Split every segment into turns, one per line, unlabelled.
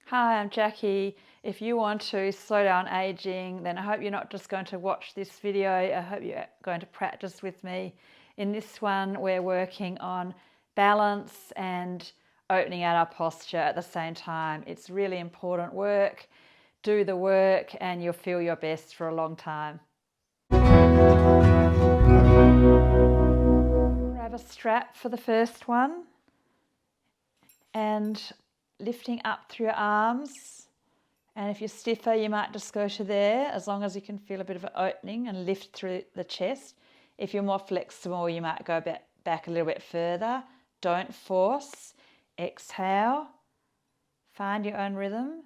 Hi, I'm Jackie. If you want to slow down aging, then I hope you're not just going to watch this video. I hope you're going to practice with me. In this one, we're working on balance and opening out our posture at the same time. It's really important work. Do the work and you'll feel your best for a long time. Grab a strap for the first one and lifting up through your arms. And if you're stiffer, you might just go to there, as long as you can feel a bit of an opening and lift through the chest. If you're more flexible, you might go back a little bit further. Don't force. Exhale. Find your own rhythm.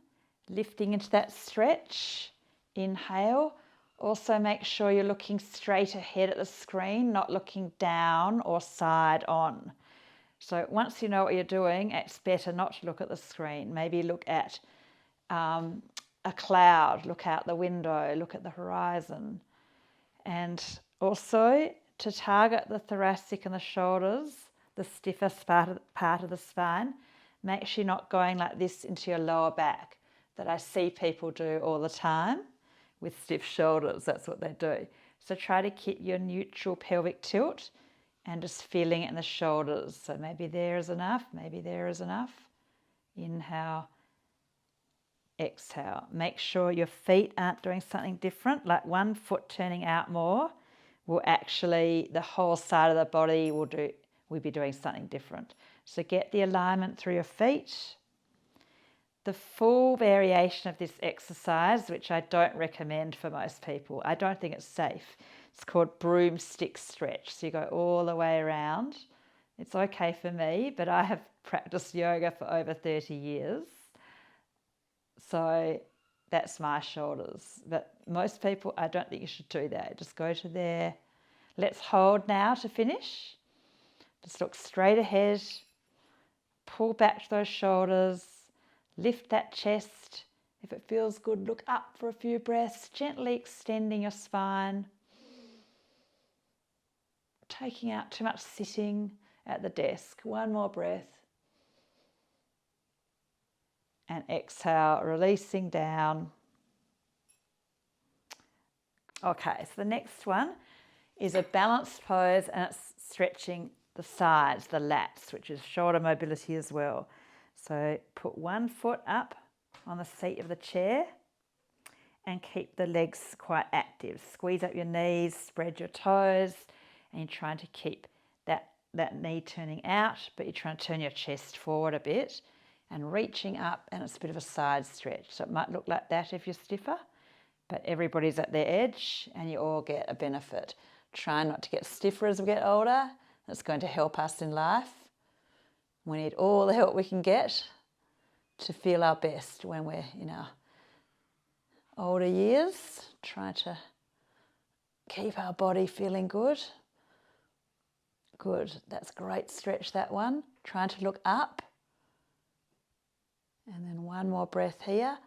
Lifting into that stretch. Inhale. Also make sure you're looking straight ahead at the screen, not looking down or side on. So once you know what you're doing, it's better not to look at the screen. Maybe look at a cloud, look out the window, look at the horizon. And also to target the thoracic and the shoulders, the stiffest part of the spine, make sure you're not going like this into your lower back, that I see people do all the time with stiff shoulders. That's what they do. So try to keep your neutral pelvic tilt and just feeling it in the shoulders. So maybe there is enough, maybe there is enough. Inhale, exhale. Make sure your feet aren't doing something different, like one foot turning out more will actually, the whole side of the body will be doing something different. So get the alignment through your feet. The full variation of this exercise, which I don't recommend for most people, I don't think it's safe. It's called broomstick stretch. So you go all the way around. It's okay for me, but I have practiced yoga for over 30 years. So that's my shoulders. But most people, I don't think you should do that. Just go to there. Let's hold now to finish. Just look straight ahead. Pull back those shoulders. Lift that chest. If it feels good, look up for a few breaths, gently extending your spine. Taking out too much sitting at the desk. One more breath. And exhale, releasing down. Okay, so the next one is a balanced pose, and it's stretching the sides, the lats, which is shoulder mobility as well. So put one foot up on the seat of the chair and keep the legs quite active. Squeeze up your knees, spread your toes, and you're trying to keep that knee turning out, but you're trying to turn your chest forward a bit and reaching up, and it's a bit of a side stretch. So it might look like that if you're stiffer, but everybody's at their edge and you all get a benefit. Try not to get stiffer as we get older. That's going to help us in life. We need all the help we can get to feel our best when we're in our older years. Try to keep our body feeling good. Good, that's a great stretch, that one. Trying to look up. And then one more breath here.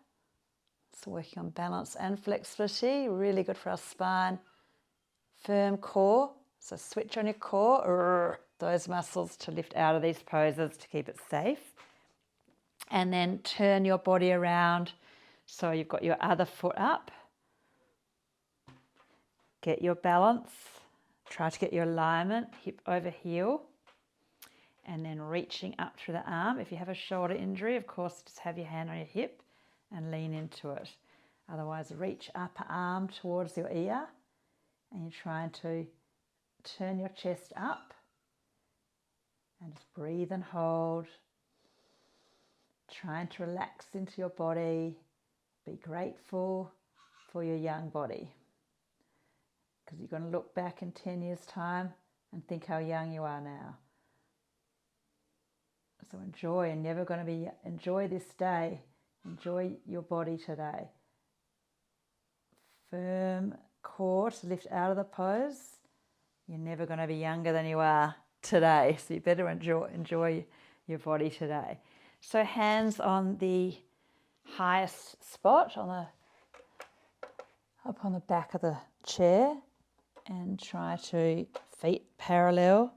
So working on balance and flexibility, really good for our spine. Firm core, so switch on your core, those muscles to lift out of these poses to keep it safe. And then turn your body around so you've got your other foot up. Get your balance. Try to get your alignment, hip over heel. And then reaching up through the arm. If you have a shoulder injury, of course, just have your hand on your hip and lean into it. Otherwise, reach upper arm towards your ear and you're trying to turn your chest up and just breathe and hold. Trying to relax into your body. Be grateful for your young body, because you're going to look back in 10 years' time and think how young you are now. So enjoy, and never going to be, enjoy this day. Enjoy your body today. Firm core to lift out of the pose. You're never going to be younger than you are today, so you better enjoy your body today. So hands on the highest spot, up on the back of the chair, and try to feet parallel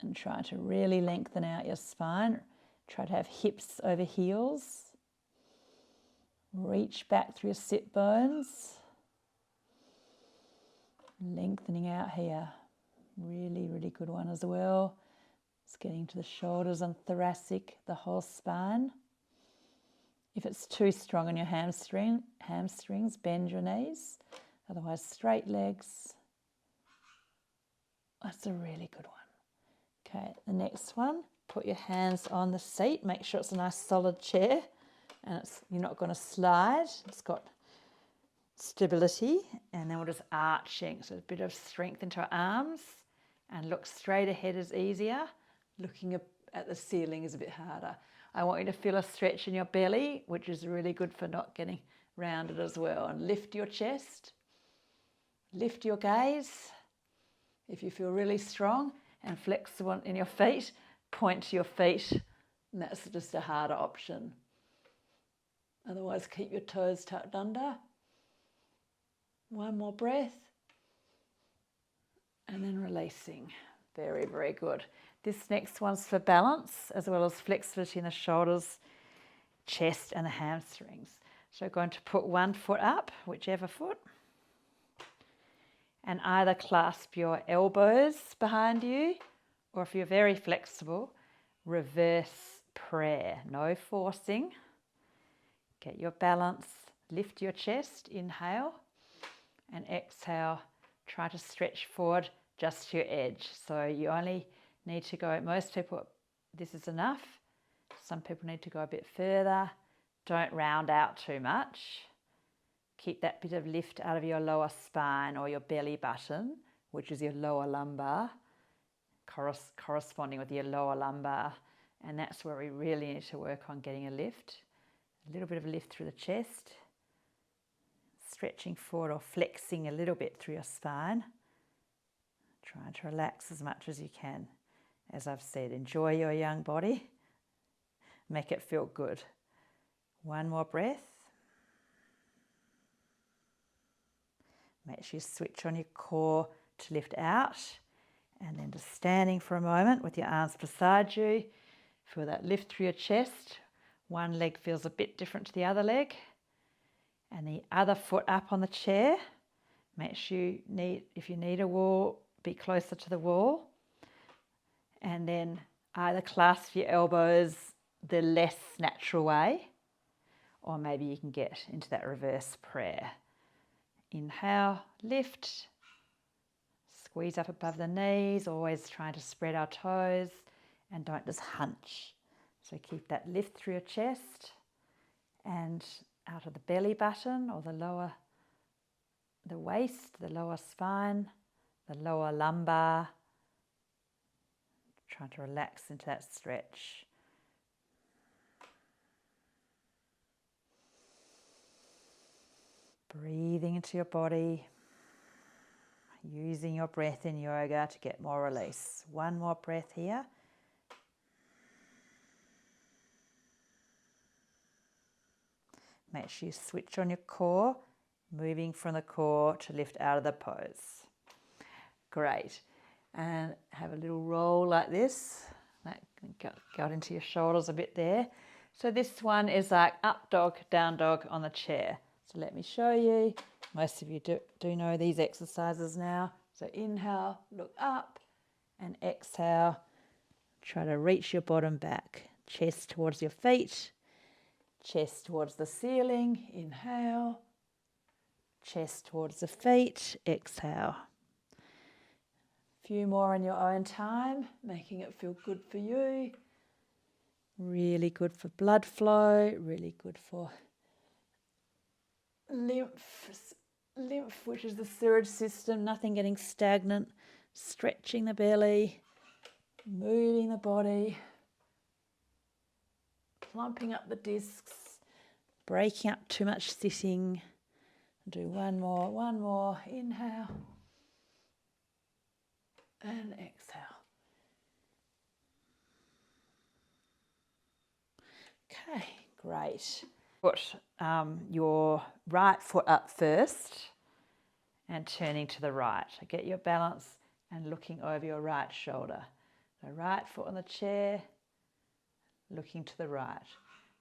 and try to really lengthen out your spine. Try to have hips over heels. Reach back through your sit bones. Lengthening out here. Really, really good one as well. It's getting to the shoulders and thoracic, the whole spine. If it's too strong on your hamstrings, bend your knees. Otherwise, straight legs. That's a really good one. Okay, the next one, put your hands on the seat. Make sure it's a nice solid chair and you're not going to slide. It's got stability, and then we're just arching. So a bit of strength into our arms, and look straight ahead is easier. Looking at the ceiling is a bit harder. I want you to feel a stretch in your belly, which is really good for not getting rounded as well. And lift your chest, lift your gaze. If you feel really strong and flexible in your feet, point to your feet, and that's just a harder option. Otherwise, keep your toes tucked under. One more breath. And then releasing. Very, very good. This next one's for balance, as well as flexibility in the shoulders, chest and the hamstrings. So going to put one foot up, whichever foot, and either clasp your elbows behind you, or if you're very flexible, reverse prayer. No forcing. Get your balance. Lift your chest. Inhale. And exhale. Try to stretch forward just to your edge. So you only need to go, most people, this is enough. Some people need to go a bit further. Don't round out too much. Keep that bit of lift out of your lower spine or your belly button, which is your lower lumbar, corresponding with your lower lumbar. And that's where we really need to work on getting a lift. A little bit of a lift through the chest. Stretching forward or flexing a little bit through your spine. Trying to relax as much as you can. As I've said, enjoy your young body. Make it feel good. One more breath. Make sure you switch on your core to lift out. And then just standing for a moment with your arms beside you. Feel that lift through your chest. One leg feels a bit different to the other leg. And the other foot up on the chair. Make sure if you need a wall, be closer to the wall. And then either clasp your elbows the less natural way, or maybe you can get into that reverse prayer. Inhale, lift, squeeze up above the knees, always trying to spread our toes, and don't just hunch. So keep that lift through your chest and out of the belly button or the waist, the lower spine, the lower lumbar. Trying to relax into that stretch. Breathing into your body. Using your breath in yoga to get more release. One more breath here. Make sure you switch on your core, moving from the core to lift out of the pose. Great. And have a little roll like this. That got into your shoulders a bit there. So this one is like up dog, down dog on the chair. So let me show you. Most of you do know these exercises now. So inhale, look up, and exhale. Try to reach your bottom back. Chest towards your feet. Chest towards the ceiling. Inhale. Chest towards the feet. Exhale. Few more in your own time, making it feel good for you. Really good for blood flow, really good for lymph, which is the sewage system, nothing getting stagnant, stretching the belly, moving the body, plumping up the discs, breaking up too much sitting. Do one more, inhale. And exhale. Okay, great. Put your right foot up first and turning to the right. Get your balance and looking over your right shoulder. The right foot on the chair, looking to the right.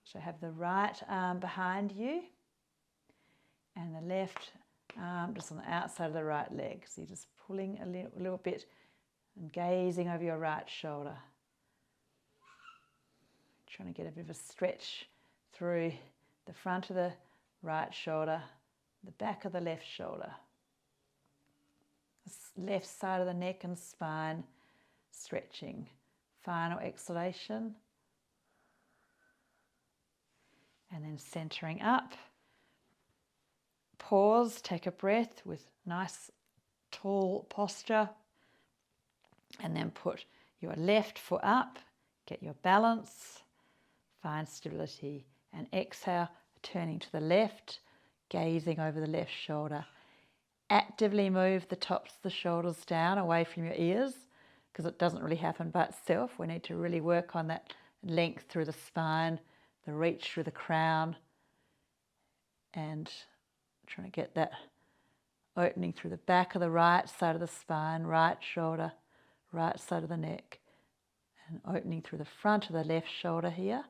So have the right arm behind you and the left arm just on the outside of the right leg. So you're just pulling a little bit and gazing over your right shoulder. Trying to get a bit of a stretch through the front of the right shoulder, the back of the left shoulder, the left side of the neck and spine stretching. Final exhalation. And then centering up. Pause, take a breath with nice tall posture. And then put your left foot up, get your balance, find stability. And exhale, turning to the left, gazing over the left shoulder. Actively move the tops of the shoulders down away from your ears, because it doesn't really happen by itself. We need to really work on that length through the spine, the reach through the crown, and trying to get that opening through the back of the right side of the spine, right shoulder, right side of the neck, and opening through the front of the left shoulder here.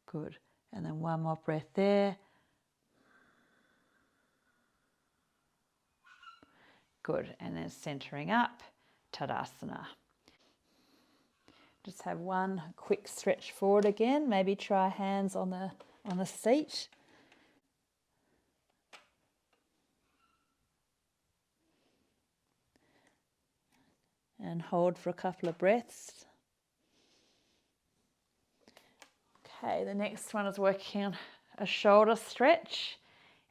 Good. And then one more breath there. Good. And then centering up, Tadasana. Just have one quick stretch forward again. Maybe try hands on the seat. And hold for a couple of breaths. Okay, the next one is working on a shoulder stretch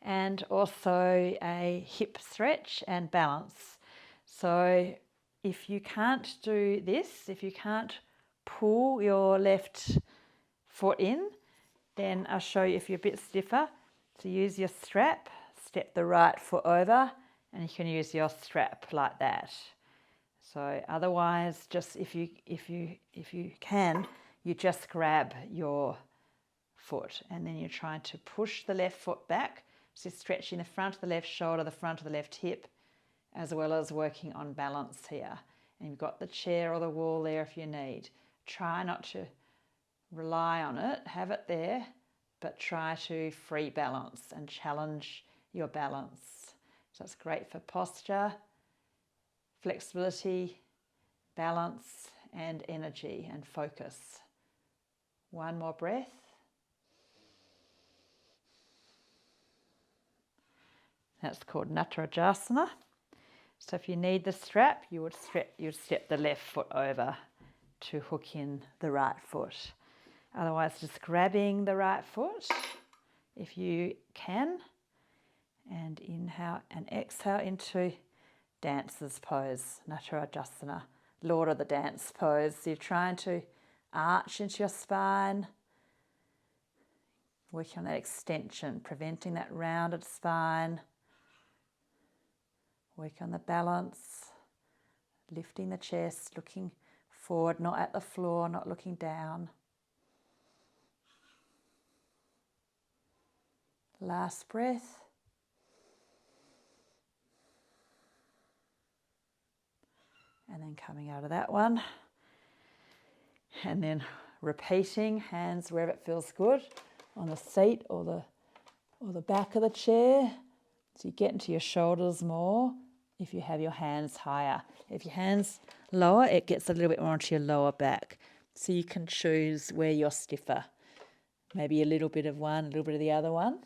and also a hip stretch and balance. So if you can't do this, if you can't pull your left foot in, then I'll show you if you're a bit stiffer. So use your strap, step the right foot over, and you can use your strap like that. So otherwise, just if you can, you just grab your foot and then you're trying to push the left foot back. So stretching the front of the left shoulder, the front of the left hip, as well as working on balance here. And you've got the chair or the wall there if you need. Try not to rely on it, have it there, but try to free balance and challenge your balance. So it's great for posture, flexibility, balance, and energy and focus. One more breath. That's called Natarajasana. So if you need the strap, you would step the left foot over to hook in the right foot. Otherwise, just grabbing the right foot if you can, and inhale and exhale into dancer's pose, Natarajasana, Lord of the Dance pose. So you're trying to arch into your spine, working on that extension, preventing that rounded spine. Work on the balance, lifting the chest, looking forward, not at the floor, not looking down. Last breath. And then coming out of that one. And then repeating, hands wherever it feels good, on the seat or the back of the chair. So you get into your shoulders more if you have your hands higher. If your hands lower, it gets a little bit more onto your lower back. So you can choose where you're stiffer. Maybe a little bit of one, a little bit of the other one.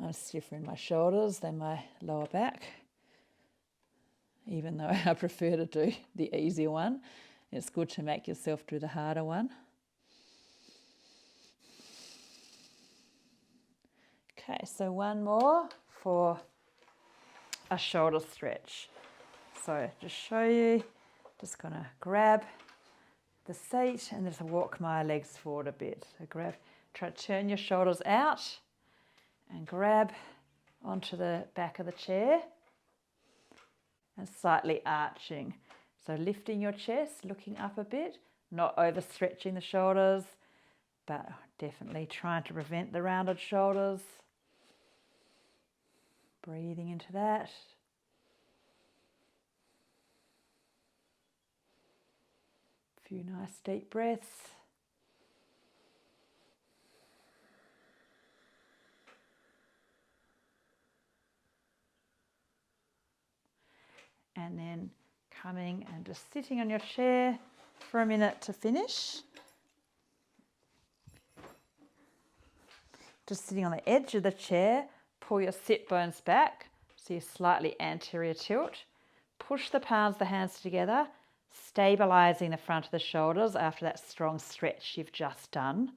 I'm stiffer in my shoulders than my lower back, even though I prefer to do the easier one. It's good to make yourself do the harder one. Okay, so one more for a shoulder stretch. So just show you, just going to grab the seat and just walk my legs forward a bit. So try to turn your shoulders out and grab onto the back of the chair and slightly arching. So lifting your chest, looking up a bit, not overstretching the shoulders, but definitely trying to prevent the rounded shoulders. Breathing into that. A few nice deep breaths. and then coming and just sitting on your chair for a minute to finish. Just sitting on the edge of the chair, pull your sit bones back so you're slightly anterior tilt. Push the palms of the hands together, stabilizing the front of the shoulders after that strong stretch you've just done.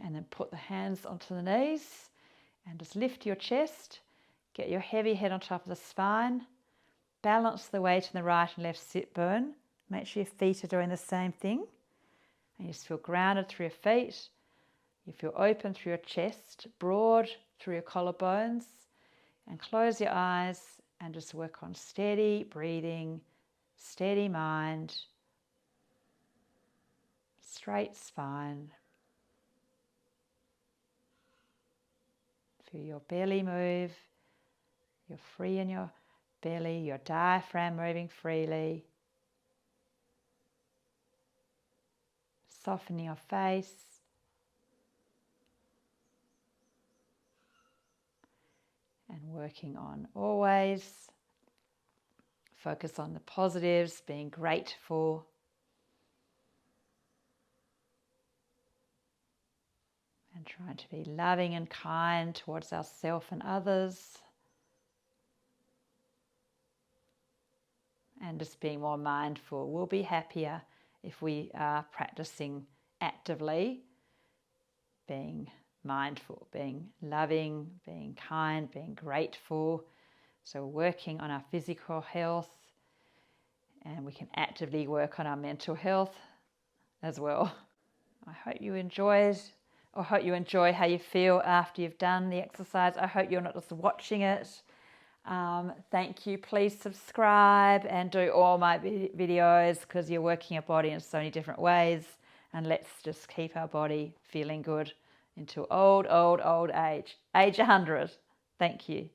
And then put the hands onto the knees and just lift your chest. Get your heavy head on top of the spine. Balance the weight in the right and left sit bone. Make sure your feet are doing the same thing. And you just feel grounded through your feet. You feel open through your chest, broad through your collarbones. And close your eyes and just work on steady breathing, steady mind, straight spine. Feel your belly move. You're free in your belly, your diaphragm moving freely. Softening your face. And working on always focus on the positives, being grateful. And trying to be loving and kind towards ourselves and others. And just being more mindful. We'll be happier if we are practicing actively being mindful, being loving, being kind, being grateful. So working on our physical health, and we can actively work on our mental health as well. I hope you enjoyed, or hope you enjoy how you feel after you've done the exercise. I hope you're not just watching it. Thank you. Please subscribe and do all my videos, because you're working your body in so many different ways, and let's just keep our body feeling good into old age 100. Thank you.